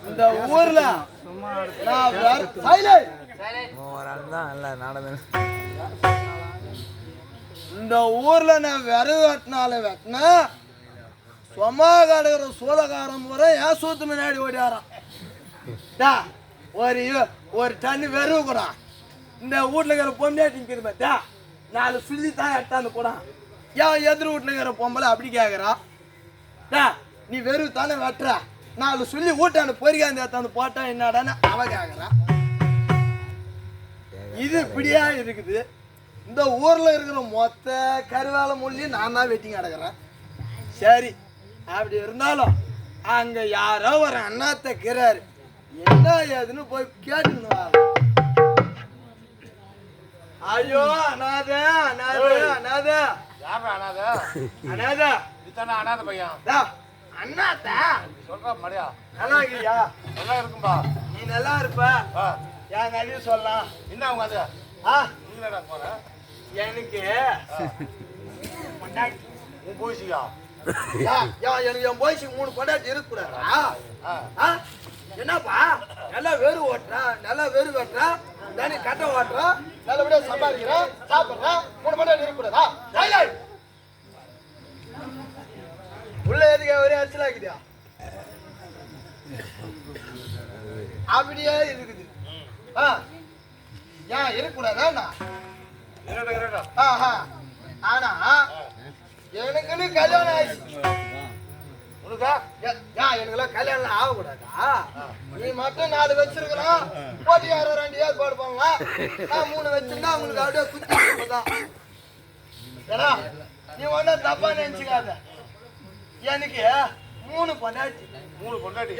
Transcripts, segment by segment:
இந்த ஊர்ல இந்த ஊர்ல நான் விறகு வெட்டினால வெட்டினா சும்மா கிடக்குற சூளக்காரன் முறை ஏன் சூத்து முன்னாடி ஓடியாரான். ஒரு தண்ணி வெறுவு கூட இந்த வீட்டுல இருக்கிற பொம்மையாட்டிங்கிறது பார்த்தா 4 சொல்லி தான் எட்டாந்து கூட ஏன் எதிர் வீட்டுல இருக்கிற பொம்பளை அப்படி கேட்குறான். நீ வெறுவு தானே வெட்டுற 4 சொல்லி வீட்டாண்டு பொறிக்காந்து ஏத்தாந்து போட்டா என்னடான்னு அவ கேட்குறான். இது இப்படியா இருக்குது. இந்த ஊர்ல இருக்கிற மொத்த கருவேலை முள்ளி நான் தான் வெட்டிங்க கிடக்குறேன். சரி, அப்படி இருந்தாலும் அங்க யாரோ ஒரு அண்ணாத்த கிறாரு, என்ன ஏதுன்னு போய் கேட்டுக்கணும். ஐயோ அனாத அனாத அனாத அனாத அனாத இதானே அனாத பையன் அண்ணாத்த சொல்ற மரியா நல்லா இருக்கியா? நல்லா இருக்கும்பா. நீ நல்லா இருப்ப. என் கதையை சொல்லலாம். என்ன அவங்க அது நீங்களா போற எனக்கு உன் போயிச்சியா? எனக்கு என் போய்ஸுக்கு 3 பொண்டாட்டி இருக்கக்கூடாதா? என்னப்பா நல்லா வெறு ஓட்டுறா, நல்லா வெறு வெட்டுறா, தனி கட்டை ஓட்டுறா, நல்லபடியா சம்பாதிக்கிறேன், சாப்பிட்றேன், 3 பொண்டாட்டி இருக்கக்கூடாதா? உள்ள எதுக்கு ஒரே அச்சலாக்குதியா? அப்படியே இருக்குது. ஏன் இருக்கக்கூடாதா? ஆனா எனக்குன்னு கல்யாணம் ஆயிடுச்சு. எனக்குலாம் கல்யாணம் ஆகக்கூடாதா? நீ மட்டும் 4 வச்சிருக்கலாம், போட்டியார 2 ஏற்பாடு பண்ணலாம். நான் 3 வச்சிருந்தா உங்களுக்கு அப்படியே குத்திதான். ஏன்னா நீ ஒன்னும் தப்பா நினைச்சுக்காத. எனக்கு 3 பொண்டாட்டி.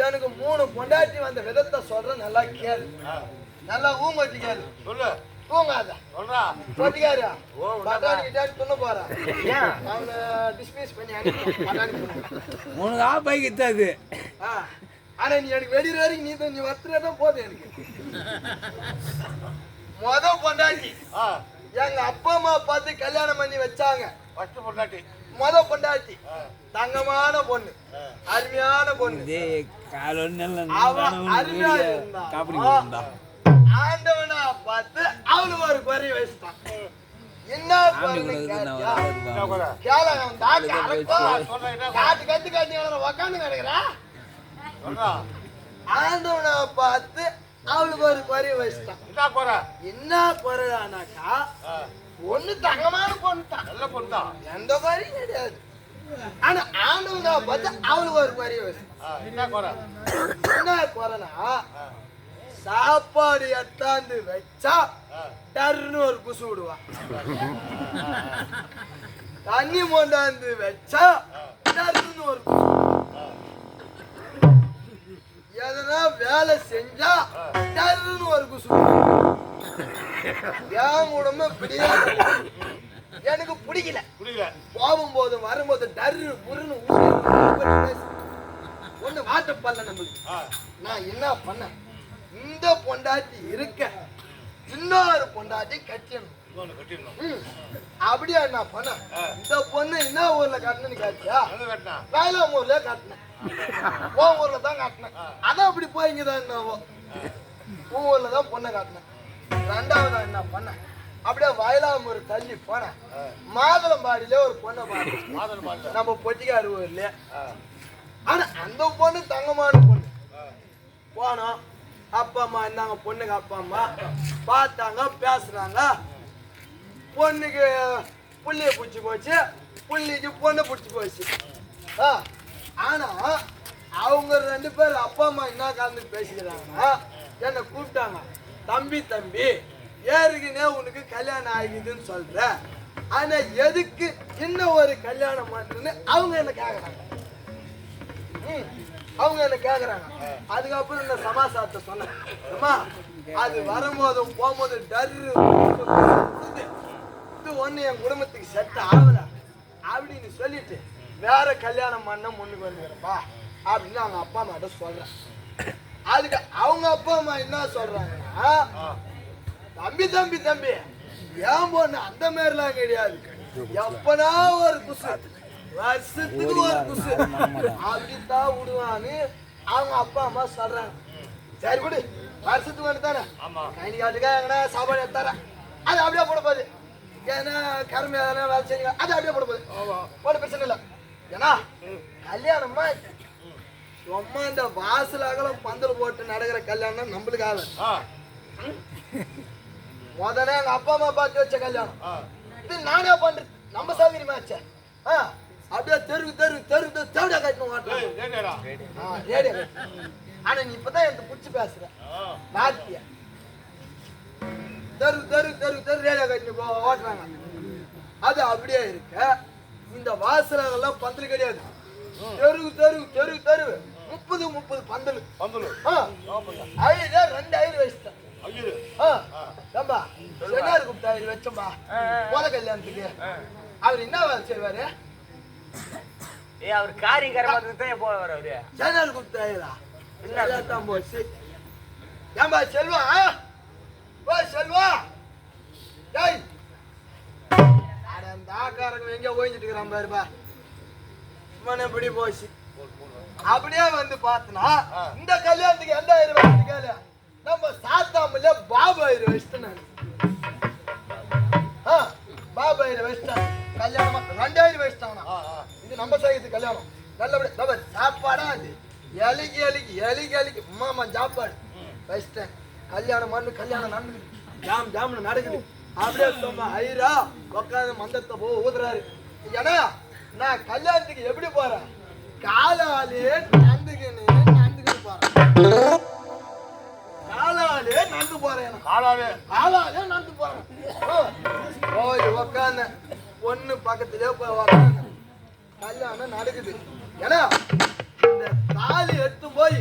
எனக்கு 3 பொண்டாட்டி வந்த விதத்தை சொல்றேன், நல்லா கேளு, நல்லா ஊமத்தி கேளு. சொல்லு. தூங்காத சொல்றா போட்டிக்காரு பட்டாணி கிட்டாடி துண்ண போறா. அவனை டிஸ்மிஸ் பண்ணி பட்டாணி 3 பைக் இத்தாது. ஆனா நீ எனக்கு வெடிற வரைக்கும் நீ வத்துறதான் போதும். எனக்கு பொண்டாட்டி எங்க அப்பா அம்மா பார்த்து கல்யாணம் பண்ணி வச்சாங்க. முத பொண்டாட்டி தங்கமான பொண்ணு, அருமையான பொண்ணு. அருமையா இருந்தா ஆண்டவனா பார்த்து அவளுக்கு ஒரு குறை வச்சுட்டான். என்ன காட்டு கத்து காட்டி உக்காந்து கிடக்குறா. ஆண்டவனா பார்த்து அவளுக்கு ஒரு குறை வச்சுட்டான். என்ன குறைனாக்கா ஒண்ணு தங்கமான பொண்ணு தான், நல்ல பொண்ணு தான், எந்த குறையும் கிடையாது. ஆனா ஆண்டவனா பார்த்து அவளுக்கு ஒரு குறை வச்சுட்டான். என்ன குறைனா சாப்பாடு எத்தாந்து வச்சா டர்னு ஒரு குசு விடுவான். தண்ணி மொண்டாந்து வச்சா டர்னு ஒரு குசு. எதனா வேலை செஞ்சா டர்னு ஒரு குசு. என் உடம்பு இப்படியே எனக்கு பிடிக்கல. போகும்போது வரும்போது டர்ரு புருன்னு ஒண்ணு வாட்டப்பல்ல நம்மளுக்கு. நான் என்ன பண்ண, இந்த பொண்டாட்டி இருக்க இன்னொரு பொண்டாட்டி கட்டிடணும். அப்படியா என்ன பண்ண, இந்த பொண்ணு என்ன ஊர்ல கட்டணும்னு காட்டியா? வேளாண் ஊர்ல கட்டினேன், உன் ஊர்ல தான் காட்டினேன். அதான் அப்படி போய்ங்கதான் என்னவோ உன் ஊர்ல தான் பொண்ணை காட்டினேன். 2வது என்ன பண்ண, அப்படியே வயலாமூர் தள்ளி போனேன், மாதளம்பாடியில ஒரு பொண்ணை பார்த்தேன், நம்ம பொட்டிக்காரு ஊர்ல. ஆனா அந்த பொண்ணு தங்கமான பொண்ணு. போனோம், அப்பா அம்மா இருந்தாங்க, பொண்ணுக்கு அப்பா அம்மா பார்த்தாங்க, பேசுறாங்க. பொண்ணுக்கு புள்ளிய பிடிச்சி போச்சு, புள்ளிக்கு பொண்ணு பிடிச்சி போச்சு. ஆனா அவங்க 2 பேர் அப்பா அம்மா என்ன கலந்து பேசிக்கிறாங்கன்னா என்னை கூப்பிட்டாங்க. தம்பி தம்பி ஏற்கனவே உனக்கு கல்யாணம் ஆகிதுன்னு சொல்ற, ஆனா எதுக்கு இன்னும் ஒரு கல்யாணம் பண்றேன்னு அவங்க என்ன கேக்குறாங்க. அவங்க என்ன கேக்குறாங்க. அதுக்கப்புறம் இந்த சமாசாரத்தை சொன்னேன். அது வரும்போதும் போகும்போது டர்ரு இது ஒண்ணு என் குடும்பத்துக்கு செட் ஆகல அப்படின்னு சொல்லிட்டு வேற கல்யாணம் பண்ண முன்னுக்கு வந்துக்கிறப்பா அப்படின்னு அவங்க அப்பா அம்மாட்ட சொல்றேன். அதுக்கு அவங்க அப்பா அம்மா என்ன சொல்றாங்கன்னா, தம்பி தம்பி தம்பி ஏன் பொண்ணு அந்த மாதிரிலாம் கிடையாது, எப்பனா ஒரு குசு வருஷத்துக்கு ஒரு குசு அப்படித்தான் விடுவான்னு அவங்க அப்பா அம்மா சொல்றாங்க. சரி விடு, வருஷத்துக்கு ஒன்று தானே. கைனி காட்டுக்கா எங்கன்னா சாப்பாடு எடுத்தாரா அது அப்படியே போட போகுது. ஏன்னா கரும்பு எதனா வேலை செய்யுங்க அது அப்படியே போட போகுது. போட பிரச்சனை இல்லை. ஏன்னா கல்யாணம்னா சும்மா இந்த வாசல் அகலம் பந்தல் போட்டு நடக்கிற கல்யாணம் நம்மளுக்கு ஆகல. முதல்ல எங்க அப்பா அம்மா பார்த்து வச்ச கல்யாணம் இது நானே பண்றது நம்ம சௌகரியமா ஆச்சே. அப்படியே தெரு தெரு தெரு தேவையா கட்டணும் ரேடியோ. ஆனா நீ இப்பதான் எனக்கு புடிச்சு பேசுற நாட்டிய தெரு தெரு தெரு தெரு ரேடியோ கட்டி ஓட்டுறாங்க. அது அப்படியே இருக்க இந்த வாசலெல்லாம் பந்தல் கிடையாது. தெரு தெரு தெரு தெரு 30 பந்தல் பந்தல் 2000 வயசுதான். கூப்பிட்டாரு வச்சோம்பா போல கல்யாணத்துக்கு. அவர் என்ன வேலை செய்வாரு? அவர் காரியம் போவார். அவரு சேனல் கூப்பிட்டாரா? என்னதான் போச்சு. ஏன்பா செல்வா செல்வா அந்த ஆக்காரங்க எங்க ஓய்ஞ்சிட்டு இருக்கிறான் பாருப்பா. மனப்படி போச்சு. அப்படியே வந்து பார்த்தனா இந்த கல்யாணத்துக்கு 2000 வயசுக்கு நம்ம சாத்தாமல பாபாயிரம் வயசுதான். பாபாயிரம் வயசுதான் கல்யாணமா 2000 வயசுதானா. இது நம்ம சைத்து கல்யாணம் நல்லபடியா சாப்பாடா அது எலிக்கு எலிக்கு எலிக்கு எலிக்கு மாமா சாப்பாடு வயசுட்டேன். கல்யாணம் மண்ணு கல்யாணம் நடந்து ஜாம் ஜாம்னு நடக்குது. அப்படியே சும்மா ஐரா உட்காந்து மந்தத்தை ஊதுறாரு. ஏன்னா நான் கல்யாணத்துக்கு எப்படி போறேன்? காலாலே நந்துக்கின்னு போறேன். காலாலே நந்து போறேன். காலாலே நந்து போறேன். போய் உக்காந்த பொண்ணு பக்கத்திலே போய் உக்காந்த கல்யாணம் நடக்குது. ஏன்னா இந்த தாலி எடுத்து போய்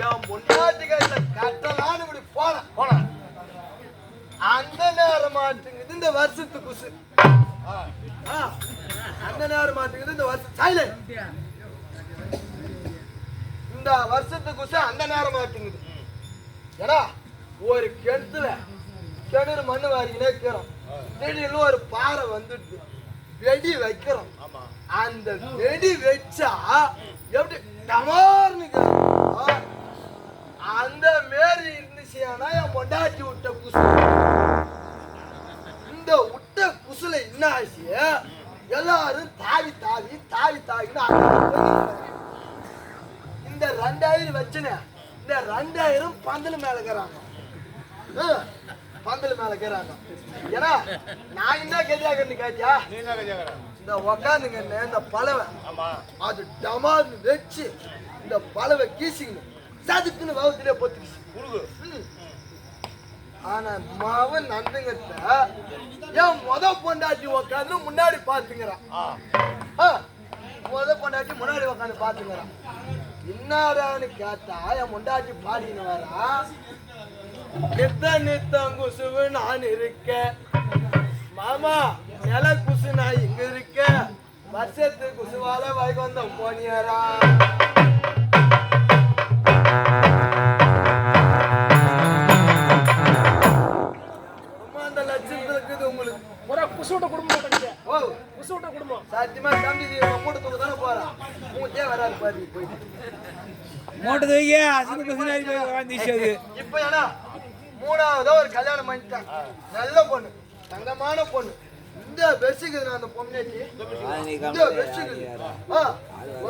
என் பொண்டாட்டி கையில கட்டலான்னு இப்படி போனேன். அந்த நேரம் மாட்டுங்குது இந்த வருஷத்து குசு. அந்த நேரம் மாட்டுங்குது இந்த வருஷம் சைலண்ட். இந்த வருஷத்து குசு அந்த நேரம் மாட்டுங்குது. ஏன்னா ஒரு கிணறு மண்ணு வாரிக்கினே இருக்கிறோம். திடீர்னு ஒரு பாறை வந்துட்டு வெடி வைக்கிறோம். அந்த வெடி வச்சா எப்படி டமார்னு அந்த மாரி இருந்துச்சுன்னா என் பொண்டாட்டி விட்ட குசு. இந்த விட்ட குசுல என்ன ஆச்சு? எல்லாரும் தாவி தாவி தாவி தாவின்னு இந்த 2000 வச்சுன இந்த 2000 பந்தல் மேல இருக்கிறாங்க. பந்தல் மேல இருக்கிறாங்க. ஏன்னா நான் என்ன கெதியாகன்னு கேட்டியா? இந்த உக்காந்துங்க இந்த பலவை அது டமார்னு வச்சு இந்த பலவை கீசிக்கணும் சதுக்குன்னு வகுத்திலே பொத்துக்குச்சு. ஆனா மாவன் நந்துங்கத்த என் பொண்டாட்டி உக்காந்து முன்னாடி பாத்துங்கிறான். பொண்டாட்டி முன்னாடி உக்காந்து பாத்துங்கிறான். என்னடான்னு கேட்டா என் பொண்டாட்டி பாடின்னு வரா. நித்தம் குசுவு நான் இருக்க மாமா நில குசு நான் இங்க இருக்க வருஷத்து குசுவால வைகுந்தம் போனியரா. அந்த லட்சத்துல இருக்குது உங்களுக்கு குசுவிட்ட குடும்பம். குசுவிட்ட குடும்பம் சத்தியமா தம்பி மூட்டத்துக்கு தானே போறா. மூட்டே வராது பாரு போயிட்டு மூட்டை தூக்கி அசுக்கு குசுனாரி போய் உட்காந்துச்சு. இப்ப ஏன்னா 3ஆவதா ஒரு கல்யாணம் பண்ணிட்டேன். நல்ல பொண்ணு தங்கமான பொண்ணு. இந்த பெருசுக்குது நான் அந்த பொண்ணேட்டி இந்த பெருசுக்குது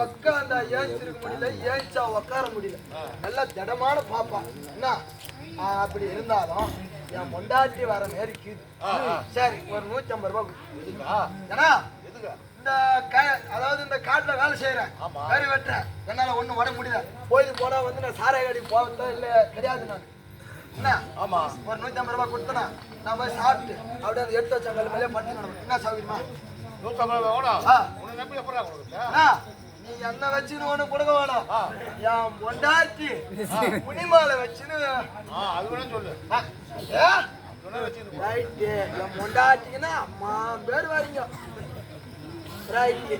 உக்காந்தா ஏஞ்சிருக்க முடியல. ஏஞ்சா உக்கார முடியல. நல்லா திடமான பாப்பா. என்ன அப்படி இருந்தாலும் என் பொண்டாட்டி வர மாதிரி இருக்குது. சரி ஒரு 150 ரூபாய். ஏன்னா இந்த அதாவது இந்த காட்டுல வேலை செய்யறேன் கறி வெட்டுறேன். என்னால ஒண்ணும் வர முடியல. கோயிலுக்கு போனா வந்து நான் சாராய கடி போவதோ இல்ல கிடையாது. நான் என்ன ஒரு 150 ரூபாய் கொடுத்தனா நான் போய் சாப்பிட்டு அப்படியே அந்த எடுத்து வச்சாங்க மேலே பட்டு நடக்கும். என்ன சௌகரியமா? 150 ரூபாய் நீ என்ன வச்சுன்னு ஒண்ணு கொடுக்க வேணும். என் பொண்டாட்டி புனிமாலை வச்சுன்னு அது கூட சொல்லு. ரைட்டு என் பொண்டாட்டிங்கன்னா அம்மா பேர் வரீங்க. ரைட்டு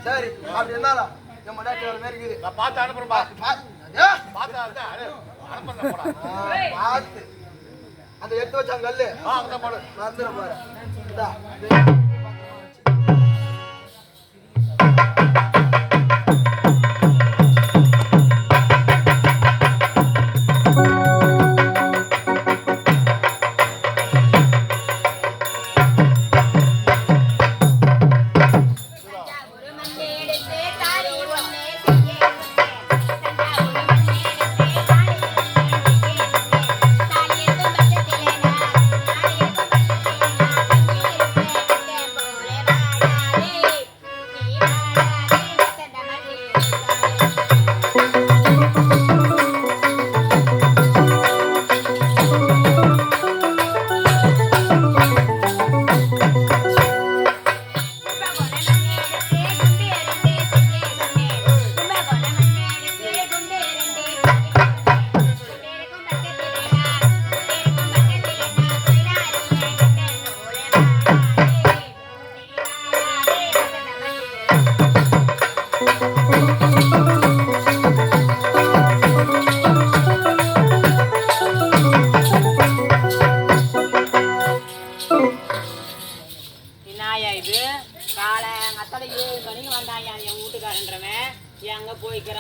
சரி அப்படி இருந்தாலும் என் பொண்டாட்டி வர மாதிரி இருக்குது. நான் பார்த்து அனுப்புறேன். பார்த்து அந்த எடுத்து வச்சாங்க கல்லு மறந்துட பாரு.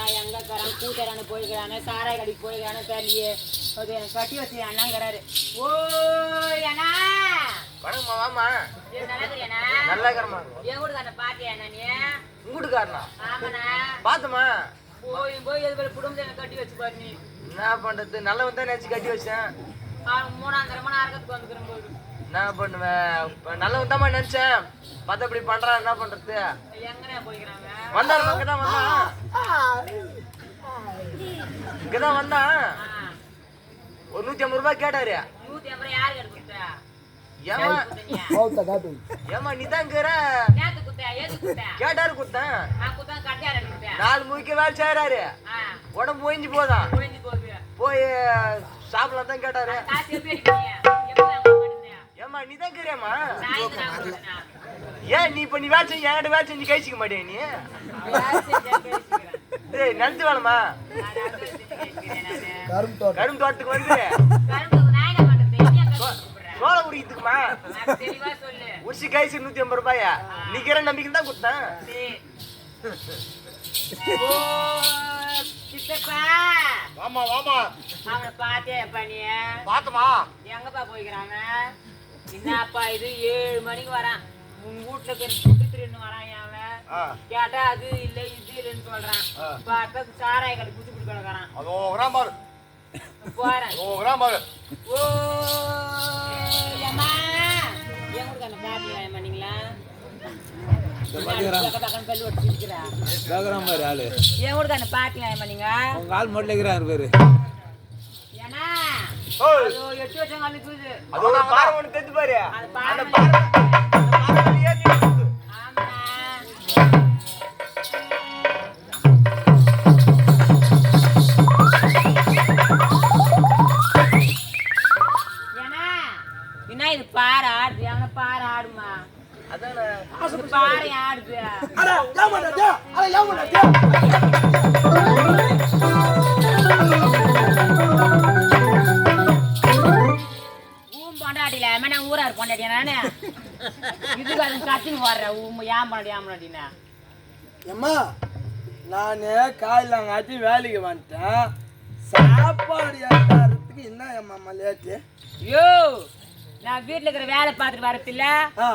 இருக்கிறான் எங்க இருக்கிறான் கூட்டரான போயிருக்கிறானே சாராய் கடைக்கு போயிருக்கிறானே தெரியலையே அது எனக்கு கட்டி வச்சு அண்ணாங்கிறாரு. ஓ அண்ணா வணக்கம்மா வாமா. நல்லா தெரியாண்ணா? நல்லா இருக்கிறமா. என் வீட்டுக்காரனை பாத்தியா அண்ணா நீ? உங்கூட்டுக்காரனா? ஆமாண்ணா. பாத்துமா போய் போய் எது பேர் குடும்பத்தை எனக்கு கட்டி வச்சு பாரு நீ. என்ன பண்றது? நல்லவன் தான் நினைச்சு கட்டி வச்சேன். மூணாம் தரமா நரகத்துக்கு வந்துக்கிறேன் போது என்ன பண்ணுவேன்? நல்லவன் தான் நினைச்சேன். பார்த்தா இப்படி பண்றான், என்ன பண்றது? எங்கண்ணா போய்க்கிறாங்க? வந்தாரு இங்கதான் வந்தான். இங்கதான் வந்தான். ஒரு 150 ரூபாய் கேட்டாரு. 150 யாரு கேட்டு கொடுத்தா? ஏமா கவுத்த காட்டு ஏமா நீதான் இருக்கிற நேத்து குத்தா ஏது குத்தா? கேட்டாரு கொடுத்தேன். நான் குத்தா கட்டியார குத்தா. 4 முறிக்க வேலை செய்யறாரு. உடம்பு போயிஞ்சு போதான். போயிஞ்சு போகுது. போய் சாப்பிடலாம் தான் கேட்டாரு. காசு எப்படி எடுக்கீங்க? எப்படி அங்க பண்ணுங்க? ஏமா நீதான் இருக்கிறியாமா? நான் இது நான் கொடுத்தேனா? ஏன் நீ இப்ப நீ வேலை செஞ்சு என்கிட்ட வேலை செஞ்சு கைச்சிக்க மாட்டேன் நீ? யார் செஞ்சா பேசிக்கிறேன்? ஏய் நினைச்சு வேணுமா? நான் அங்க செஞ்சு கேட்கிறேன் நானு. கரும்பு தோட்டம் கரும்பு தோட்டத்துக்கு வந்து கரும்புக்கு நான் என்ன பண்றது? என்ன கரும்பு கூப்பிடுறேன்? சோள உரிக்குமா? நான் தெளிவா சொல்லு. உரிச்சு கைசி 150 ரூபாயா? நிக்கிற நம்பிக்கை தான் கொடுத்தேன். சரி. ஓ சித்தப்பா வாமா வாமா. அவனை பாத்தியாப்பா நீ? பாத்துமா. எங்கப்பா போய்க்கிறாங்க? என்னப்பா இது 7 மணிக்கு வரான். உங்க வீட்டுல குடுத்துருன்னு வரான் அவன். கேட்டா அது இல்ல இது இல்லைன்னு சொல்றான். பார்த்தா சாராய கடை குத்து குடி கிடக்குறான். அதோ கிராம் பாரு. போறேன். அதோ கிராம் பாரு. ஓ அம்மா என் கூட அந்த பாத்தியா நீங்களா? பக்கம் கல்லு வச்சு இருக்கிறா கேக்குறான் பாரு ஆளு. என் கூட அந்த பாத்தியா நீங்க? உங்க ஆள் மட்டும் இருக்கிறாரு பாரு. ஏன்னா ஓய். அதோ 8 வருஷம் கழிக்குது. அது ஒரு பாறை ஒண்ணு தெரிஞ்சு பாரு. அது அந்த பாரு. பாறை ஏறி நிக்குது. ஆமா. ஏன்னா என்ன இது பாறை ஆடுது? அவனை பாறை ஆடுமா? அதானே இது பாறை ஆடுது. அட ஏமாடா அட ஏமாடா பொண்டாட்டில நான் ஊரார் பொண்டாட்டியா நானு? இதுக்கு அது கத்தின்னு வர்ற ஏமாடினா அம்மா நானே காயிலாங்காட்டி வேலைக்கு வந்துட்டேன். சாப்பாடு ஏற்றாறதுக்கு என்ன அம்மா லேட்டு? யோ நான் வீட்டுல இருக்கிற வேலை பார்த்துட்டு வரதில்ல. ஆ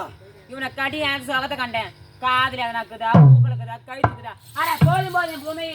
இவனை கடி எனக்கு சொகத்தை கண்டேன். காதுல எதனா இருக்குதா, மூக்குல இருக்குதா, கழுத்துக்குதா? ஆனா போதும் போதும் பூமி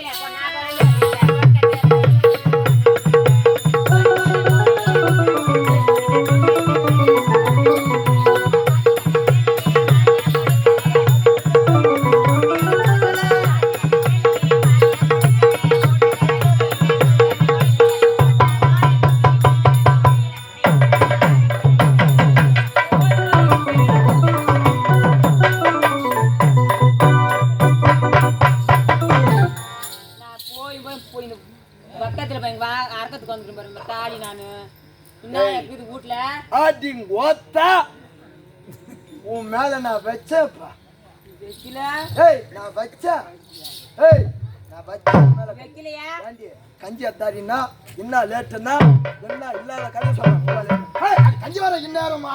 பக்கத்துல போய் அரக்கத்துக்கு வந்துட்டு பாருங்க தாலி நானு என்ன இருக்குது வீட்டுல ஆட்டிங் ஓத்தா உன் மேல நான் வச்சேப்பா. வைக்கல ஏய் நான் வச்சேன். ஏய் நான் வச்சேன் மேல வைக்கலையா? ஏண்டி கஞ்சி அத்தாரின்னா என்ன லேட்டுன்னா என்ன இல்லாத கதை சொல்றேன். கஞ்சி வர இந்நேரமா?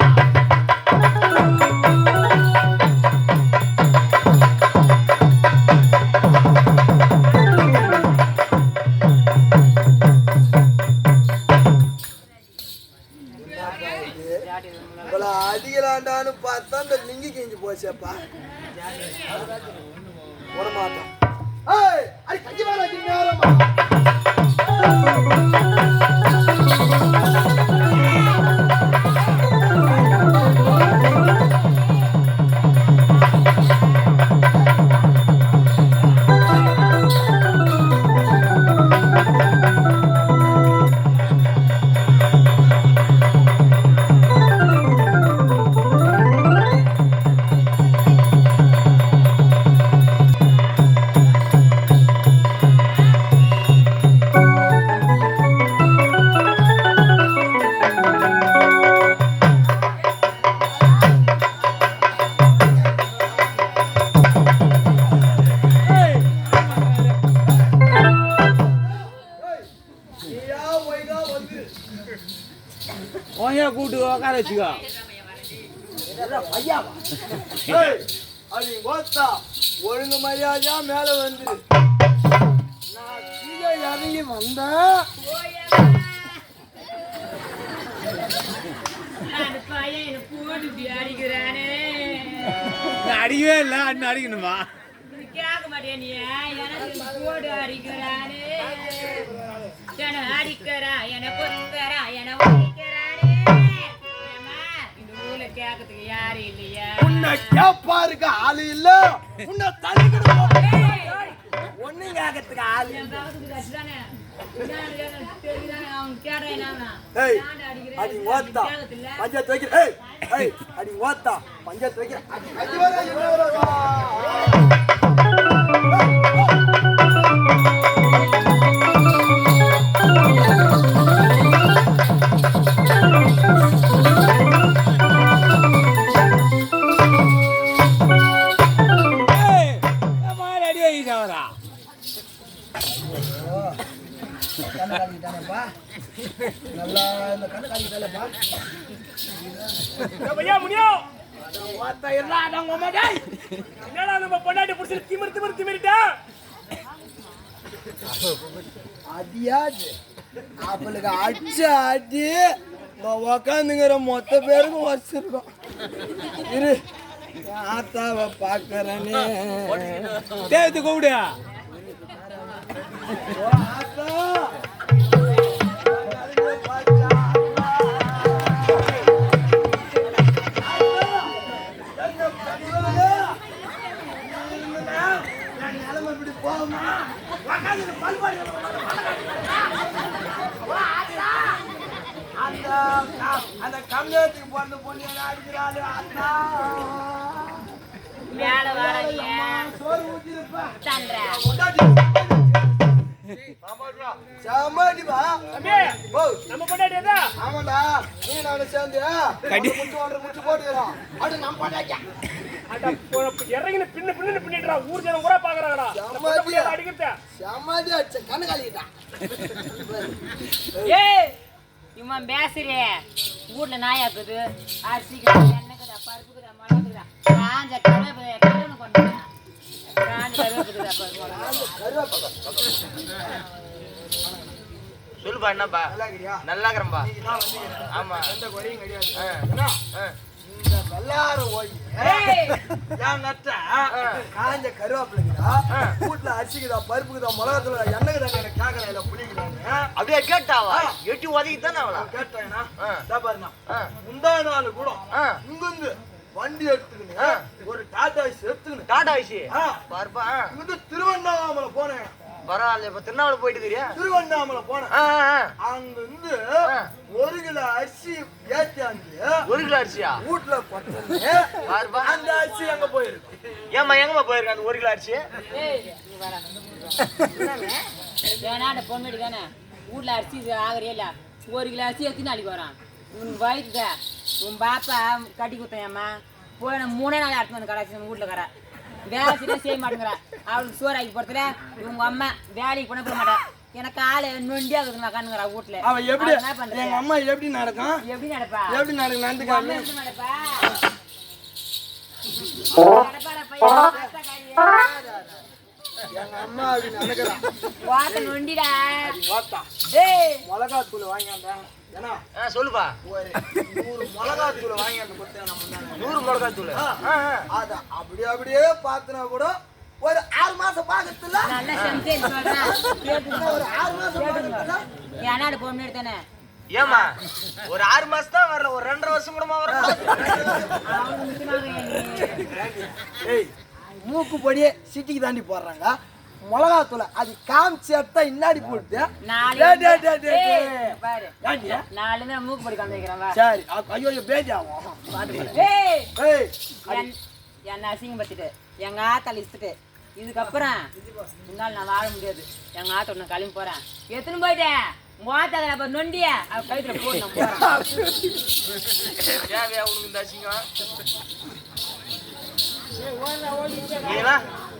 அடிக்கலாண்டான்னு பார்த்தா இந்த லிங்கி கிஞ்சி போச்சேப்பா. ஒரு மாட்டோம். ஏய் அது கஞ்சி வர இந்நேரமா? ஓயா கூட்டு உட்கார வச்சுக்கோ. ஐயாவா? ஏய் அது ஓத்தா ஒழுங்கு மரியாதையா மேல வந்து நான் வந்தேன். அந்த பையன் என்ன போட்டு இப்படி அடிக்கிறானே. நான் அடிக்கவே இல்லை, அண்ணன் அடிக்கணுமா? இது கேட்க மாட்டியா நீ? எனக்கு போட்டு அடிக்கிறானே. என்னை அடிக்கிறான், என்னை கொத்துறான், என்னை ஒழிக்கிறானே. ஏம்மா, இந்த ஊர்ல கேட்கறதுக்கு யாரும் இல்லையா? உன்னை கேப்பாருக்கு ஆளு இல்ல, உன்னை தலைக்கிட்டு ஒன்னும் கேட்கறதுக்கு ஆளு. என் காலத்துக்கு கஷ்டதானே. தெரியுதானே அவன் கேட்டா என்ன? ஏய், அடி ஓத்தா பஞ்சாயத்து வைக்கிற. ஏய் ஏய், அடி ஓத்தா பஞ்சாயத்து வைக்கிற. அடி வர என்ன வரவா? அடி ஆகிட்டாரா? நல்லா இந்த கண்ணு காலிட்டாலப்பா. ஐயா முடியும். ஓத்தா இருந்தா அடங்க மாட்டேன். என்னடா நம்ம பொண்டாட்டி புடிச்சு திமிர்ட்டா? அடியாது அவளுக்கு அடிச்சு அடி உக்காந்துங்கிற மொத்த பேருக்கும் வச்சிருக்கோம். இரு ஆத்தாவை பாக்குறேன்னு. தேவத்து கூப்பிடு. ஆத்தா அந்த கம்யூனிட்டிக்கு பிறந்த பொண்ணு அடிக்கிறாள். அத்தா மேல வர சோறு ஊத்திருப்பா. தன்ற சமாடிப்பா. ஓ நம்ம பொண்டாட்டி எதா? ஆமாண்டா, நீ நானும் சேர்ந்து முச்சு போட்டுக்கிறோம். அது நம்ம பண்ணாக்கா அட இறங்கின பின்னிட்டுறா. ஊர் ஜனம் கூட பாக்குறாங்கடா. அடிக்கிறத சமாதி அடிச்ச கண்ணு காலிக்கிட்டான். ஏய் இவன் பேசுறே. ஊர்ல நாயாக்குது, அரிசிக்குதா, எண்ணெய்க்குதா, பருப்புக்குதா, மிளகுக்குதா, காஞ்ச கருவேப்பிலை கருவேப்பிலை கொண்டு காஞ்ச கருவேப்பிலை சொல்லுப்பா என்னப்பா? நல்லா இருக்கிறேன்பா. ஆமா எந்த குறையும் கிடையாது. இந்த வெள்ளார ஓய் ஏன் நட்ட காஞ்ச கருவேப்பிலைக்குதா, வீட்டுல அரிசிக்குதா, பருப்புக்குதா, மிளகாத்துல, எண்ணெய்க்குதா கேட்கறேன். இல்ல புளிக்குதான்னு அப்படியே கேட்டாவா? எட்டி உதவித்தானே அவளா? கேட்டேன்னா பாருங்க. முந்தா நாள் கூட இங்கிருந்து வண்டி எடுத்துக்கின்னு ஒரு டாடா எடுத்துக்கின்னு டாடா ஐசி ஆ, பாருப்பா. இங்கிருந்து திருவண்ணாமலை போனேன். பரவாயில்ல, இப்ப திருநாவளை போயிட்டு இருக்கிறியா? திருவண்ணாமலை போனேன். ஆ, ஆ. அங்க இருந்து 1 கிலோ அரிசி ஏத்தியாந்து 1 கிலோ அரிசியா? வீட்டுல கொட்டனே. பாருப்பா. அந்த அரிசி அங்க போயிருக்கு. ஏம்மா எங்கம்மா போயிருக்க அந்த 1 கிலோ அரிசி? ஏன்னா பொண்ணுடி தானே வீட்டுல அரிசி ஆகிறியா இல்ல? 1 கிலோ அரிசி எத்தனை நாளைக்கு வரான் உனக்கு வயிற்றுத? உன் பாப்பா கட்டி கொடுத்தேம்மா போய் நான் 3 நாள் அடுத்து வந்து கடாச்சி நம்ம வீட்டுல கடை வேலை சரியா செய்ய மாட்டேங்கிறா. அவளுக்கு சோறாக்கி போறதுல இவங்க அம்மா வேலைக்கு போன போட மாட்டேன். எனக்கு ஆளு நொண்டியா இருக்குதுமா கண்ணுங்கிறா வீட்டுல. அவன் எப்படி என்ன பண்ற? எங்க அம்மா எப்படி நடக்கும்? எப்படி நடப்பா? எப்படி நடக்கும்? உங்க நடந்துக்காம அம்மா எப்படி நடப்பா? நடப்பாடா பையன், கஷ்டக்காரியா. எங்க அம்மா அப்படி நடக்கிறான். வாட்ட நொண்டிடா. வாத்தா ஏய் மிளகாத்தூள் வாங்கியாண்டா. ஏன்னா சொல்லுப்பா. ஒரு 100 மிளகாத்தூள் வாங்கியாண்டு கொடுத்தேன். நம்ம 100 மிளகாய் தூள். அத அப்படியே பாத்துனா கூட ஒரு 6 மாசம் பாக்கத்துல நல்ல செஞ்சேன் சொல்றேன். கேட்டுங்க. ஒரு 6 மாசம் பாக்கத்துல ஏனாடு பொண்ணு எடுத்தானே ஏமா ஒரு 6 மாசம் தான் வரல, ஒரு 2.5 வருஷம் கூடமா வரல. அவனுக்கு முக்கியமாக ஏய் மூக்கு பொடியே சிட்டிக்கு தாண்டி போடுறாங்க. மிளகாத்தூள் அது காமிச்சு எடுத்தா இன்னாடி போட்டு பாரு 4 நாள் மூக்கு பொடி காமிச்சு வைக்கிறேன். சரி. ஐயோ பேஜ் ஆகும். ஏய் ஏய் என்ன அசிங்கம் பத்திட்டு எங்க ஆத்தால இஸ்துட்டு இதுக்கப்புறம் முன்னாள் நான் வாழ முடியாது. எங்க ஆத்தோட நான் கிளம்பி போறேன். எத்தனை போயிட்டேன் மோத்தாத அப்ப நொண்டிய அவ கழுத்துல போட்டு நான் போறேன். தேவையா உனக்கு இந்த அசிங்கம்?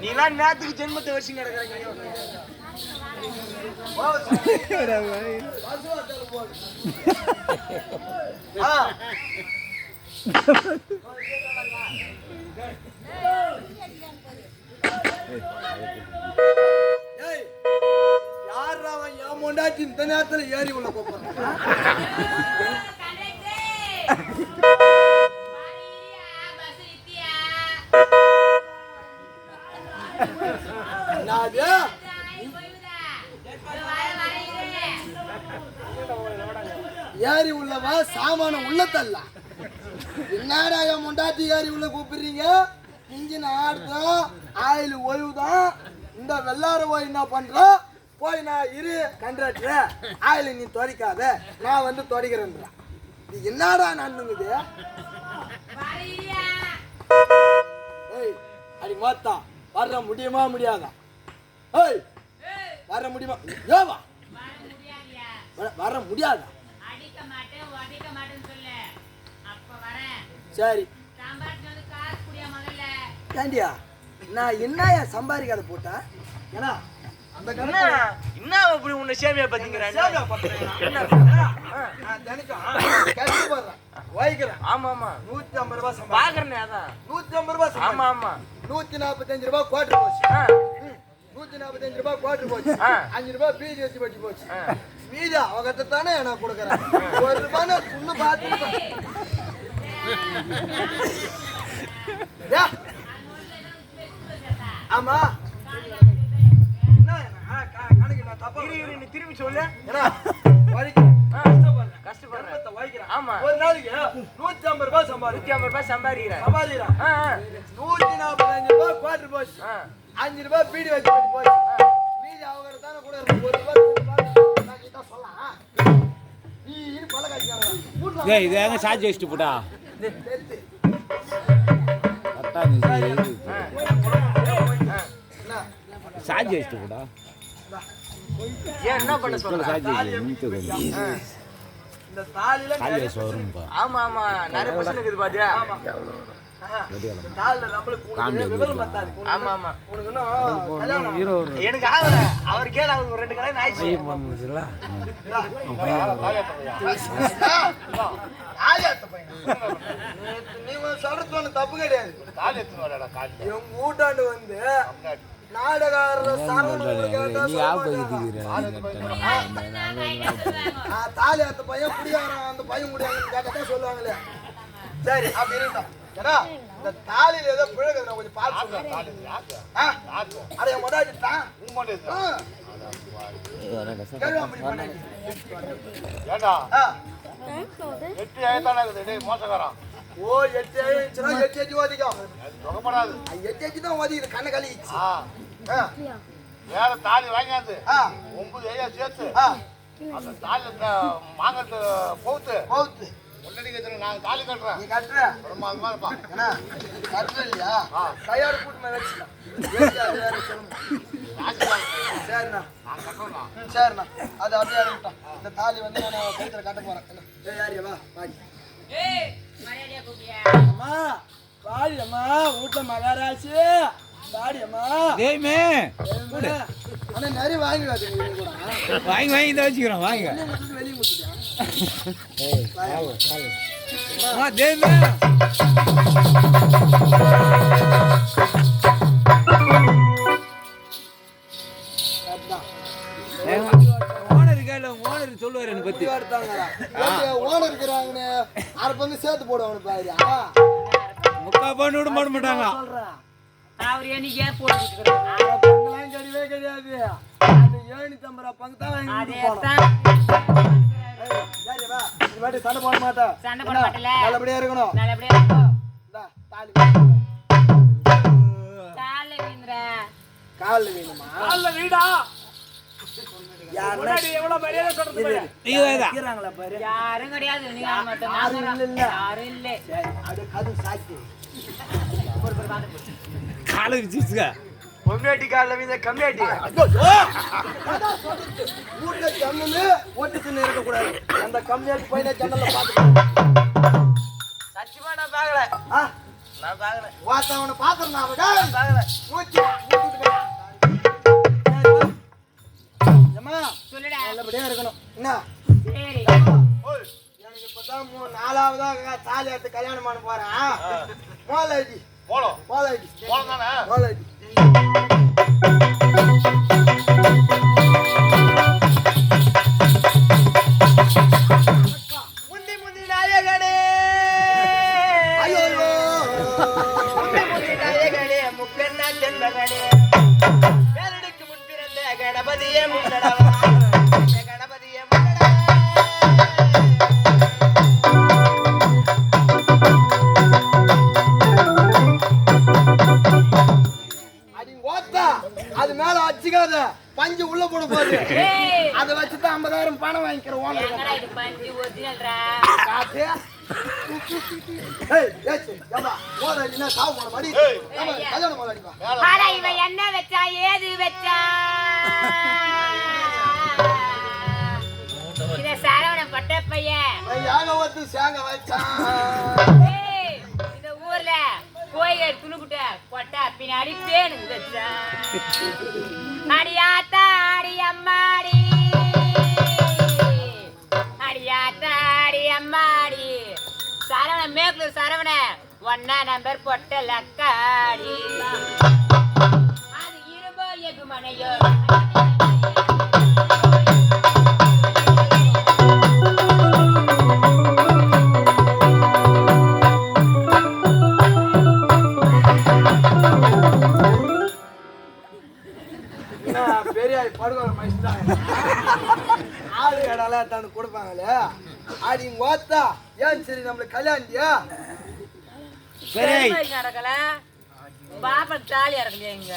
நீலாம் நேரத்துக்கு ஜென்மத்தை வச்சு கிடக்குறீங்க. ஏய் யார் அவன் முண்டாட்டி இந்த நேரத்துல ஏறி உள்ள கூப்பிடுறேன். என்னது? ஏறி உள்ளவா சாமான உள்ள தள்ள. என்னடா என் முண்டாட்டி ஏறி உள்ள கூப்பிடுறீங்க? இன்ஜின் ஆடுதான், ஆயில் ஓய்வுதான். இந்த வெள்ளார போய் என்ன பண்றோம்? போய் நான் இரு கண்ட்ராக்டர், ஆயில் நீ துடைக்காத, நான் வந்து துடைக்கிறேன்றா. இது என்னடா நன்னுங்குது? ஏய், அடி மாத்தா வர முடியுமா முடியாதா? ஏய், வர முடியுமா? ஏவா வர முடியாதா? சரி ஏண்டியா, நான் என்னையா சம்பாதிக்காத போட்டேன்? ஏன்னா அந்த என்ன என்ன இப்படி உன்னை சேவையா பாத்தீங்கிறானே? ஆமா ஆமா 150 ரூபாய் பாக்குறேன். அதான் 150 ரூபாய். ஆமா ஆமா 145 ரூபாய் குவார்டர் போச்சு. 145 ரூபாய் குவார்டர் போச்சு. 5 ரூபாய் பீடி வச்சு பட்டி போச்சு. மீதி அவகிட்ட தானே நான் கொடுக்குறேன். 1 ரூபாய் புண்ணு பார்த்து ஆமா. நீ திரும்பி சொல்லு. கஷ்டப்படுறேன். ஆமா ஒரு நாளைக்கு 150 ரூபாய் சம்பாதி. 150 ரூபாய் சம்பாதிக்கிறேன். 145 ரூபாய் குவார்டர் போச்சு. 5 ரூபாய் பீடி வச்சு பட்டி போச்சு. மீதி அவகிட்ட தானே கூட 1 ரூபாய் சொல்லலாம். நீ பல காய்ச்சி இது எங்க சார்ஜ் வச்சுட்டு போட்டா சார்ஜ் வச்சுட்டு போட்டா ஏன் என்ன பண்ண சொல்ற? சார்ஜ் இந்த தாலில வரும்பா. ஆமா ஆமா நிறைய பிரச்சனை இருக்குது பாத்தியா? தாலில நம்மளுக்கு விவரம் பத்தாது. ஆமா ஆமா உனக்கு இன்னும் கல்யாணம் எனக்கு ஆகல. அவர் கேள அவங்க 2 கல்யாணம் ஆயிடுச்சு. நீங்க சொல்றது ஒண்ணு தப்பு கிடையாது. கால் எடுத்துன்னு வரடா கால். எங்க வீட்டாண்டு வந்து நாடகாரர் தாலி அத்த பையன் குடியாரம் அந்த பையன் குடியாங்கன்னு கேட்டதான் சொல்லுவாங்களே. சரி அப்படி இருக்கட்டும். ஏன்னா இந்த தாலியில ஏதோ பிழகுது, கொஞ்சம் பார்த்து சொல்லுங்க. அதை என் முடாச்சிட்டான். ஏண்டா 8 ஆயிரத்தானே இருக்குது. டேய் மோசக்காரன். ஓ 8 ஆயிடுச்சுன்னா 8 அடி ஓதிக்கும். ரொக்கப்படாது. 8 அடி தான் ஓதிக்குது, கண்ணை கழிச்சு. வேற தாலி வாங்கியாந்து 9 ஐயா சேர்த்து அந்த தாலி மாங்கட்டு போகுத்து முன்னாடி கட்டுறேன். நான் தாலி கட்டுறேன். நீ கட்டுற பிரமாதமா இருப்பான். ஏன்னா கட்டுற இல்லையா? கையோட கூட்டமே வச்சுக்கலாம். சரிண்ணா நான் கட்டுறேன்னா சரிண்ணா, அது அப்படியே இருக்கட்டும். இந்த தாலி வந்து நான் கைத்துல கட்ட போறேன். யாரியா வா பாடி அம்மா, பாடி அம்மா, வீட்டுல மகாராசி பாடி அம்மா. டேய்மே ஆனா நிறைய வாங்கி வாங்க வாங்கி வாங்கி தான் வச்சுக்கிறோம். வாங்க வெளியே முடிச்சுட்டியா? டேய்மே ஓனர் கேளு, ஓனர் சொல்லுவாரு என்ன பத்தி. ஓனர் இருக்கிறாங்கன்னு அரை பங்கு சேர்த்து போடுவாங்க பாரு. முக்கா பண்ணி விட மாட்ட மாட்டாங்க. அவர் என்னைக்கே போட்டு அரை பங்குலாம் கிடையவே கிடையாது. அந்த 750 ரூபா பங்கு தான் வாங்கி போனோம். இந்த வாட்டி சண்டை போட மாட்டேன். சண்டை போட மாட்டல. நல்லபடியா இருக்கணும். நல்லபடியா இருக்கும். இந்தா தாலி. கால்ல வீந்திர. கால்ல வேணுமா? கால்ல வீடா? யார் முன்னாடி எவ்வளவு மரியாதை சொல்றது பாரு. இருக்கிறாங்களா பாரு. யாரும் கிடையாது. நீங்க மட்டும் தான். யாரும் இல்ல. யாரும் இல்ல. சரி, அது கது சாக்கி. காலை விரிச்சுக்க. பொம்னாட்டி கால்ல வீந்த கம்மியாட்டி. வீட்டுல ஜன்னலு ஓட்டுக்குன்னு இருக்கக்கூடாது. அந்த கம்மியாட்டி பையனை ஜன்னல்ல பாத்துக்கணும். சத்தியமா நான் பாக்கல. நான் பாக்கல. வாத்தவனை பாக்குறேன் அவட. பாக்கல. ஏமா சொல்லுடா. நல்லபடியா இருக்கணும். என்ன? சரி. எனக்கு இப்பதான் 4வதா தாலி எடுத்து கல்யாணம் பண்ண போறேன். மோலாடி போலாம். மோலாடி போலாம் தானே. மோலாடி. அதை வச்சுதான் 50,000 பணம் வாங்கிக்கிற ஓனர் எங்கடா இது பஞ்சு ஒரிஜினல்ரா காசு ஏய் ஏச்சு ஏமா ஓனர் என்ன சாவு போன மாதிரி ஏமா கல்யாணம் போல அடிப்பா ஆனா இவன் என்ன வச்சா ஏது வச்சா இத சரவணன் பட்ட பையன் யாக வந்து சேங்க வச்சான் ஏய், இந்த ஊர்ல கோயில் துணுக்குட்ட கொட்டா பின்னாடி பேனு வச்சா அடியாத்தா அடி அம்மாடி அடியாத்தா அடி அம்மாடி சரவண மேற்குல சரவண 1 நம்பர் பொட்ட லக்காடி அது இருபோ எகுமனையோ பெரிய படுகோல மயிச்சிட்டாங்க ஆளு கடல தான் கொடுப்பாங்களே அது ஓத்தா ஏன் சரி நம்மளுக்கு கல்யாணியா சரி நடக்கல பாப்பா ஜாலியா இருக்கலையா இங்க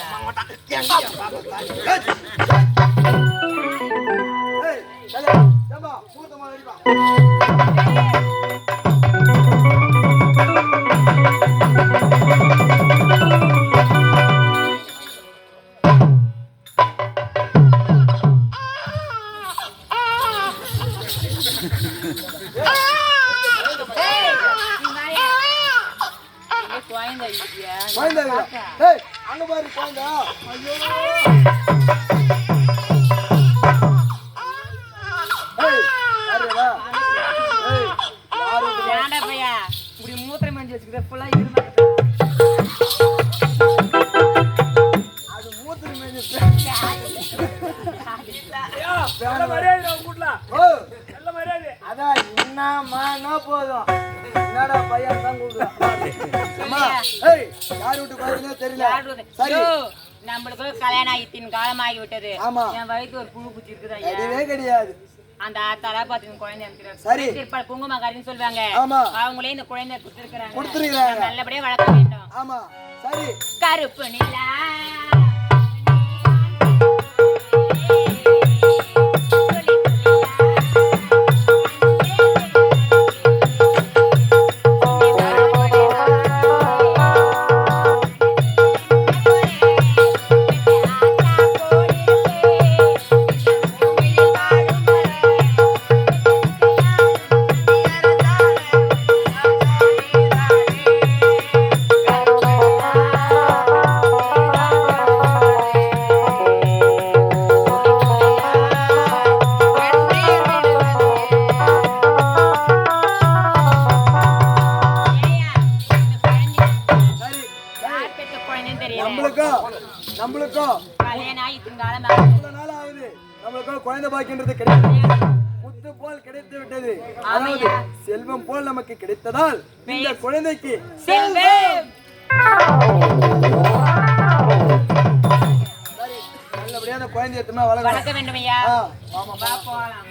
ஏய் கல்யாணம் ஏம்பா பூர்த்தமா அடிப்பா குழந்தை ஏய் அங்க பாரு குழந்தை ஐயோ ஏய் யாருடா ஏய் யாரு ஏன்டா பையா இப்படி மூத்திரம் மஞ்சி வச்சுக்கிற ஃபுல்லா இருமா அது மூத்திர மேஞ்சு நல்ல மரியாதை உங்க வீட்ல ஓ நல்ல மரியாதை அதான் என்னமானா போதும் என்னடா பையன் தான் கூடுறான் ஏய் யார் வீட்டு குழந்தைனே தெரியல சரி நம்மளுக்கு கல்யாணம் ஆகி தின் காலம் ஆகி விட்டது ஆமா. என் வயிற்று ஒரு புழு குச்சி இருக்குதா கிடையவே கிடையாது அந்த தலா பாத்து குழந்தை அனுப்பிடுறாங்க சரி. திருப்பால் குங்குமக்காரின்னு சொல்லுவாங்க ஆமா. அவங்களே இந்த குழந்தைய கொடுத்துருக்காங்க கொடுத்துருக்காங்க. நல்லபடியா வளர்க்க வேண்டும் ஆமா சரி கருப்பு நிலா நம்மளுக்கும் கல்யாணம் ஆகி தின் காலம் இவ்வளவு நாள் ஆகுது நம்மளுக்கும் குழந்தை பாக்கின்றது கிடையாது முத்து போல் கிடைத்து விட்டது அதாவது செல்வம் போல் நமக்கு கிடைத்ததால் இந்த குழந்தைக்கு செல்வம் சரி நல்லபடியா அந்த குழந்தைய எத்தனை வளர்க்க வளர்க்க வேண்டும் ஐயா ஆமா போலாம்